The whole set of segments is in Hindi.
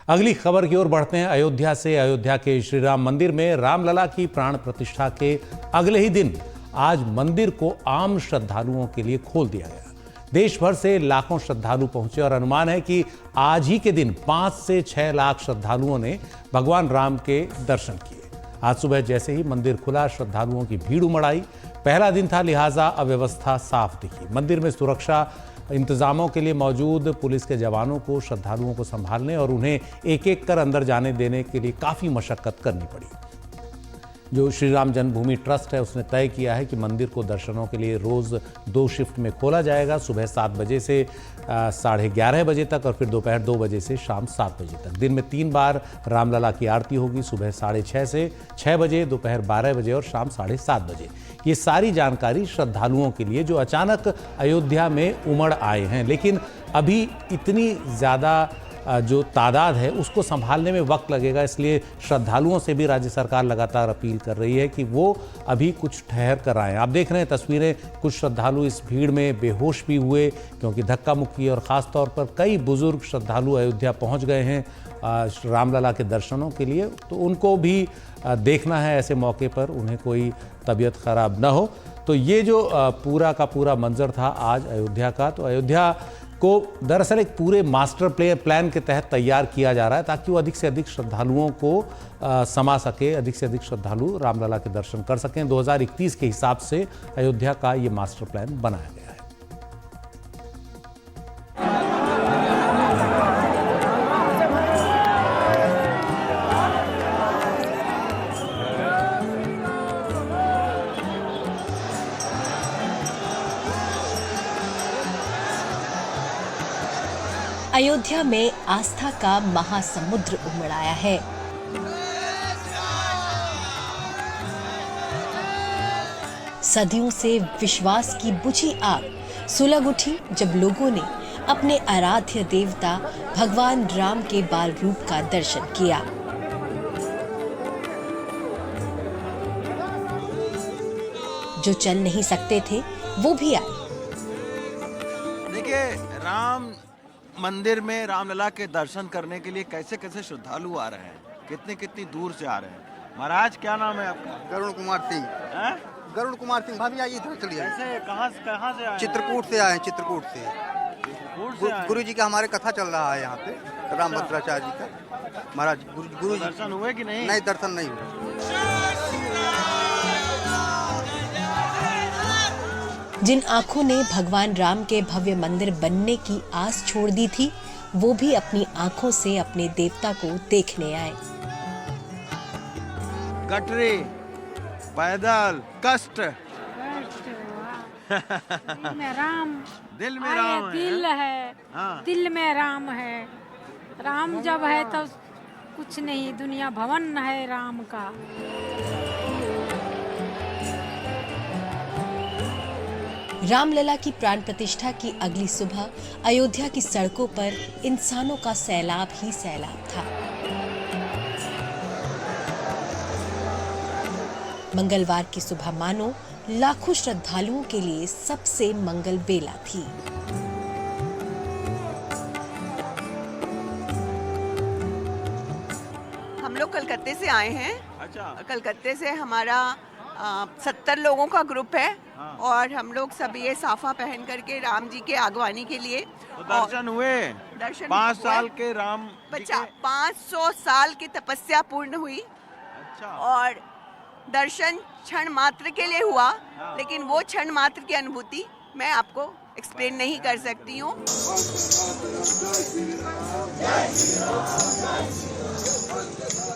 अगली खबर की ओर बढ़ते हैं अयोध्या से। अयोध्या के श्री राम मंदिर में रामलला की प्राण प्रतिष्ठा के अगले ही दिन आज मंदिर को आम श्रद्धालुओं के लिए खोल दिया गया। देश भर से लाखों श्रद्धालु पहुंचे और अनुमान है कि आज ही के दिन 5 से 6 लाख श्रद्धालुओं ने भगवान राम के दर्शन किए। आज सुबह जैसे ही मंदिर खुला, श्रद्धालुओं की भीड़ उमड़ आई। पहला दिन था, लिहाजा अव्यवस्था साफ दिखी। मंदिर में सुरक्षा इंतजामों के लिए मौजूद पुलिस के जवानों को श्रद्धालुओं को संभालने और उन्हें एक एक कर अंदर जाने देने के लिए काफ़ी मशक्कत करनी पड़ी। जो श्री राम जन्मभूमि ट्रस्ट है उसने तय किया है कि मंदिर को दर्शनों के लिए रोज़ 2 शिफ्ट में खोला जाएगा, सुबह 7 बजे से 11:30 बजे तक और फिर दोपहर 2 बजे से शाम 7 बजे तक। दिन में 3 बार रामलला की आरती होगी, सुबह 6:30 से 6 बजे, दोपहर 12 बजे और शाम 7:30 बजे। ये सारी जानकारी श्रद्धालुओं के लिए जो अचानक अयोध्या में उमड़ आए हैं, लेकिन अभी इतनी ज़्यादा जो तादाद है उसको संभालने में वक्त लगेगा, इसलिए श्रद्धालुओं से भी राज्य सरकार लगातार अपील कर रही है कि वो अभी कुछ ठहर कर आएँ। आप देख रहे हैं तस्वीरें, कुछ श्रद्धालु इस भीड़ में बेहोश भी हुए क्योंकि धक्का मुक्की, और ख़ास तौर पर कई बुजुर्ग श्रद्धालु अयोध्या पहुंच गए हैं रामलला के दर्शनों के लिए, तो उनको भी देखना है ऐसे मौके पर उन्हें कोई तबीयत ख़राब ना हो। तो ये जो पूरा का पूरा मंजर था आज अयोध्या का, तो अयोध्या को दरअसल एक पूरे मास्टर प्लान के तहत तैयार किया जा रहा है ताकि वो अधिक से अधिक श्रद्धालुओं को समा सके, अधिक से अधिक श्रद्धालु रामलला के दर्शन कर सकें। 2021 के हिसाब से अयोध्या का ये मास्टर प्लान बनाया गया है। अयोध्या में आस्था का महासमुद्र उमड़ आया है। सदियों से विश्वास की बुझी आग सुलग उठी जब लोगों ने अपने आराध्य देवता भगवान राम के बाल रूप का दर्शन किया। जो चल नहीं सकते थे वो भी आए। देखिए, राम मंदिर में रामलला के दर्शन करने के लिए कैसे कैसे श्रद्धालु आ रहे हैं, कितनी कितनी दूर से आ रहे हैं। महाराज, क्या नाम है आपका? गरुण कुमार सिंह। गरुण कुमार सिंह। भाभी आइए, इधर चलिए। कैसे, कहाँ से आए? चित्रकूट से आए हैं। चित्रकूट से गुरु जी का हमारे कथा चल रहा है यहाँ पे, राम भद्राचार्य जी का। महाराज, गुरु जी दर्शन हुए कि नहीं? नहीं, दर्शन नहीं हुए। जिन आंखों ने भगवान राम के भव्य मंदिर बनने की आस छोड़ दी थी, वो भी अपनी आंखों से अपने देवता को देखने आए। गटरी, पैदल, कष्ट। दिल में राम, दिल में राम है। दिल है। हाँ। दिल में राम है। राम जब है तो कुछ नहीं, दुनिया भवन है राम का। रामलला की प्राण प्रतिष्ठा की अगली सुबह अयोध्या की सड़कों पर इंसानों का सैलाब ही सैलाब था। मंगलवार की सुबह मानो लाखों श्रद्धालुओं के लिए सबसे मंगल बेला थी। हम लोग कलकत्ते से आए हैं। अच्छा। कलकत्ते से हमारा 70 लोगों का ग्रुप है। हाँ। और हम लोग सब ये साफा पहन करके राम जी के आगवानी के लिए। तो दर्शन हुए? दर्शन 5 साल के राम जी बच्चा के? 500 साल की तपस्या पूर्ण हुई। अच्छा। और दर्शन क्षण मात्र के लिए हुआ। हाँ। लेकिन वो क्षण मात्र की अनुभूति मैं आपको एक्सप्लेन नहीं कर सकती हूँ।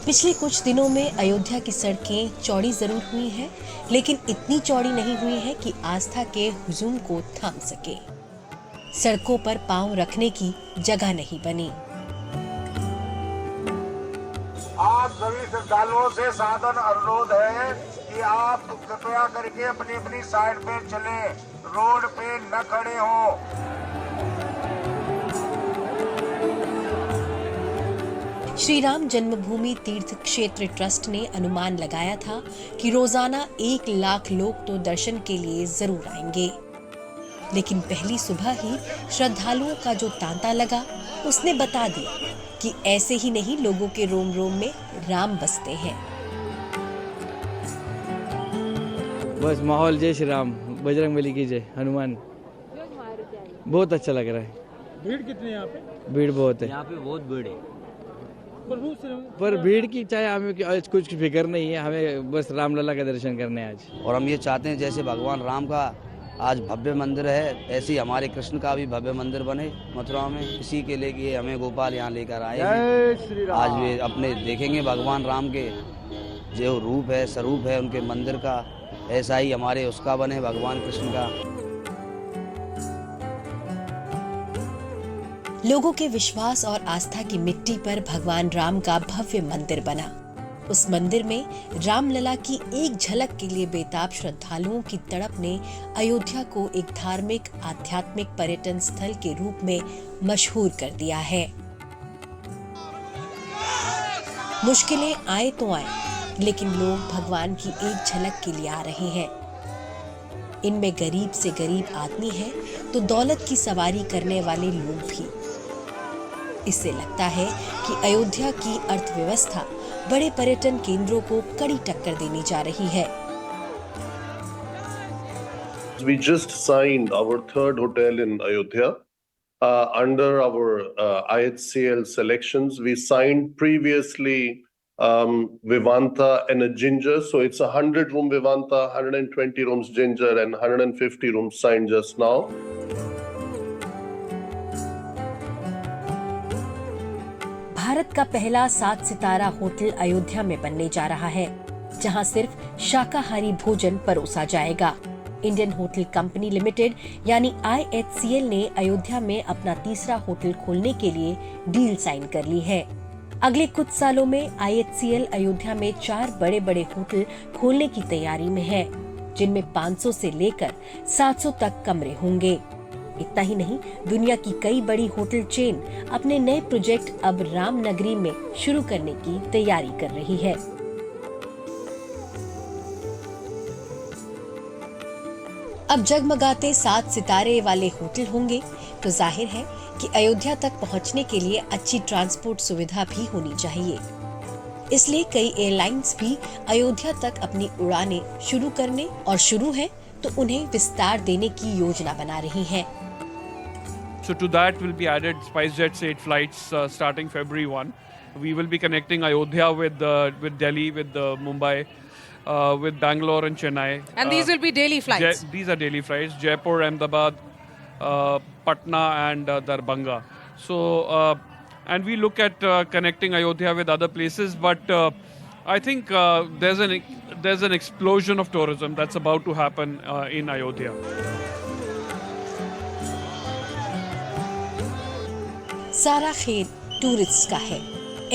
पिछले कुछ दिनों में अयोध्या की सड़कें चौड़ी जरूर हुई हैं, लेकिन इतनी चौड़ी नहीं हुई है कि आस्था के हुजूम को थाम सके। सड़कों पर पांव रखने की जगह नहीं बनी। आप सभी श्रद्धालुओं से सादर अनुरोध है कि आप कृपया करके अपनी अपनी साइड पे चलें, रोड पे न खड़े हों। श्री राम जन्मभूमि तीर्थ क्षेत्र ट्रस्ट ने अनुमान लगाया था कि रोजाना 1 लाख लोग तो दर्शन के लिए जरूर आएंगे, लेकिन पहली सुबह ही श्रद्धालुओं का जो तांता लगा उसने बता दिया कि ऐसे ही नहीं लोगों के रोम रोम में राम बसते हैं। बस माहौल जय श्री राम, बजरंगबली की जय, हनुमान। बहुत अच्छा लग रहा है। भीड़ कितनी है यहाँ पे? भीड़ बहुत है यहाँ पे, बहुत भीड़ है। पर भीड़ की चाहे हमें आज कुछ फिक्र नहीं है, हमें बस रामलला का दर्शन करने आज। और हम ये चाहते हैं जैसे भगवान राम का आज भव्य मंदिर है, ऐसे ही हमारे कृष्ण का भी भव्य मंदिर बने मथुरा में। इसी के लिए कि हमें गोपाल यहाँ लेकर आए हैं। आज वे अपने देखेंगे भगवान राम के जो रूप है, स्वरूप है उनके मंदिर का, ऐसा ही हमारे उसका बने भगवान कृष्ण का। लोगों के विश्वास और आस्था की मिट्टी पर भगवान राम का भव्य मंदिर बना। उस मंदिर में रामलला की एक झलक के लिए बेताब श्रद्धालुओं की तड़प ने अयोध्या को एक धार्मिक आध्यात्मिक पर्यटन स्थल के रूप में मशहूर कर दिया है। मुश्किलें आए तो आए, लेकिन लोग भगवान की एक झलक के लिए आ रहे हैं। इनमें गरीब से गरीब आदमी है तो दौलत की सवारी करने वाले लोग भी। इससे लगता है कि अयोध्या की अर्थव्यवस्था बड़े पर्यटन केंद्रों को कड़ी टक्कर देने जा रही है। We just signed our third hotel in Ayodhya under our IHCL selections. We signed previously Vivanta and a Ginger, so it's a 100-room Vivanta, 120 rooms Ginger, and 150 rooms signed just now. Bharat का पहला 7 सितारा होटल अयोध्या में बनने जा रहा है, जहां सिर्फ शाकाहारी भोजन परोसा जाएगा। इंडियन होटल कंपनी लिमिटेड यानी IHCL ने अयोध्या में अपना तीसरा होटल खोलने के लिए डील साइन कर ली है। अगले कुछ सालों में IHCL अयोध्या में 4 बड़े बड़े होटल खोलने की तैयारी में है, जिनमें 500 से लेकर 700 तक कमरे होंगे। इतना ही नहीं, दुनिया की कई बड़ी होटल चेन अपने नए प्रोजेक्ट अब रामनगरी में शुरू करने की तैयारी कर रही है। अब जगमगाते 7 सितारे वाले होटल होंगे तो जाहिर है कि अयोध्या तक पहुंचने के लिए अच्छी ट्रांसपोर्ट सुविधा भी होनी चाहिए। इसलिए कई एयरलाइंस भी अयोध्या तक अपनी उड़ानें शुरू करने और शुरू है तो उन्हें विस्तार देने की योजना बना रही हैं। So to that will be added SpiceJet's 8 flights starting February 1. We will be connecting Ayodhya with Delhi, with Mumbai, with Bangalore and Chennai. And these will be daily flights? These are daily flights. Jaipur, Ahmedabad, Patna and Darbhanga. So, and we look at connecting Ayodhya with other places, but I think there's an explosion of tourism that's about to happen in Ayodhya. सारा खेल टूरिस्ट का है।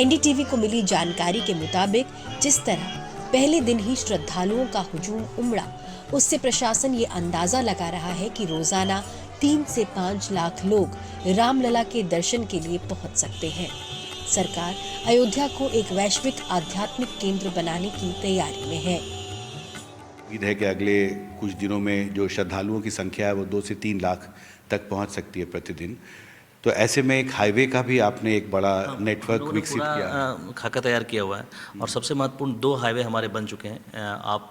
NDTV को मिली जानकारी के मुताबिक जिस तरह पहले दिन ही श्रद्धालुओं का हुजूम उमड़ा, उससे प्रशासन ये अंदाजा लगा रहा है कि रोजाना 3 से 5 लाख लोग रामलला के दर्शन के लिए पहुंच सकते हैं। सरकार अयोध्या को एक वैश्विक आध्यात्मिक केंद्र बनाने की तैयारी में है। उम्मीद है कि अगले कुछ दिनों में जो श्रद्धालुओं की संख्या है वो 2 से 3 लाख तक पहुंच सकती है प्रतिदिन। तो ऐसे में एक हाईवे का भी आपने एक बड़ा नेटवर्क विकसित किया, खाका तैयार किया हुआ है। और सबसे महत्वपूर्ण 2 हाईवे हमारे बन चुके हैं। आप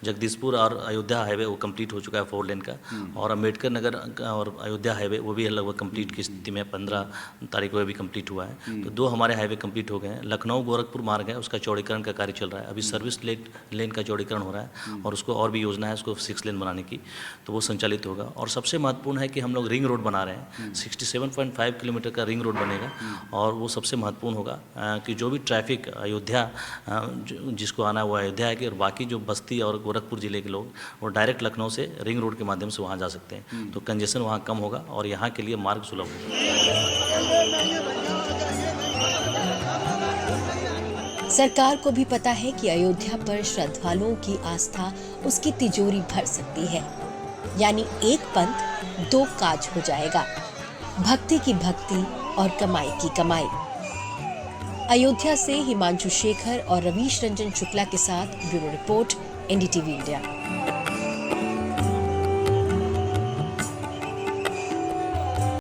जगदीशपुर और अयोध्या हाईवे वो कंप्लीट हो चुका है 4 लेन का, और अम्बेडकर नगर और अयोध्या हाईवे वो भी लगभग कंप्लीट की स्थिति में 15 तारीख को भी कंप्लीट हुआ है। तो 2 हमारे हाईवे कंप्लीट हो गए हैं। लखनऊ गोरखपुर मार्ग है, उसका चौड़ीकरण का कार्य चल रहा है। अभी सर्विस लेन का चौड़ीकरण हो रहा है और उसको और भी योजना है उसको 6 लेन बनाने की, तो वो संचालित होगा। और सबसे महत्वपूर्ण है कि हम लोग रिंग रोड बना रहे हैं, 67.5 किलोमीटर का रिंग रोड बनेगा। और वो सबसे महत्वपूर्ण होगा कि जो भी ट्रैफिक अयोध्या जिसको आना है वो अयोध्या है कि, और बाकी जो बस्ती और गोरखपुर जिले के लोग वो डायरेक्ट लखनऊ से रिंग रोड के माध्यम से वहाँ जा सकते हैं। तो कंजेशन वहाँ कम होगा और यहाँ के लिए मार्ग सुलभ होगा। सरकार को भी पता है कि अयोध्या पर श्रद्धालुओं की आस्था उसकी तिजोरी भर सकती है, यानी एक पंथ 2 काज हो जाएगा, भक्ति की भक्ति और कमाई की कमाई। अयोध्या से हिमांशु शेखर और रवीश रंजन शुक्ला के साथ ब्यूरो रिपोर्ट, NDTV इंडिया।